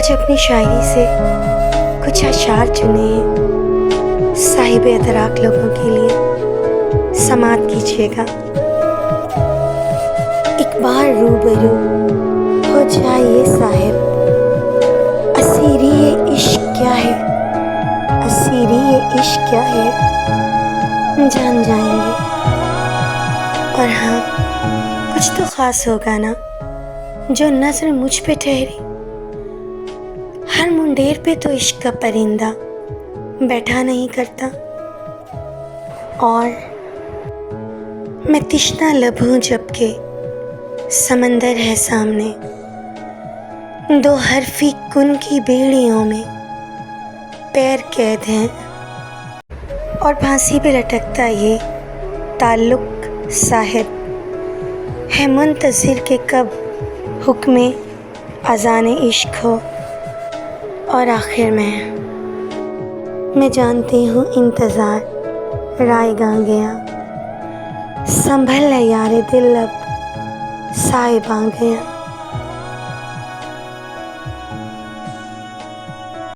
आज अपनी शायरी से कुछ अशार चुने हैं साहिब अदराक लोगों के लिए, समात कीजिएगा। एक बार रूबरू हो जाइए साहिब, असीरी ये इश्क क्या है, असीरी ये इश्क क्या है, जान जाएंगे। और हाँ, कुछ तो ख़ास होगा ना जो नज़र मुझ पे ठहरी। हर मुंडेर पे तो इश्क का परिंदा बैठा नहीं करता। और मैं तिश्ना लब हूँ जबकि समंदर है सामने, दो हरफी कुन की बेड़ियों में पैर कैद हैं। और फांसी पे लटकता ये ताल्लुक़ साहिब है मुंतज़िर के कब हुक्म अज़ान इश्क हो। और आखिर मैं जानती हूँ इंतज़ार रायगां गया, संभल ले यारे दिल अब साहिब आ गया।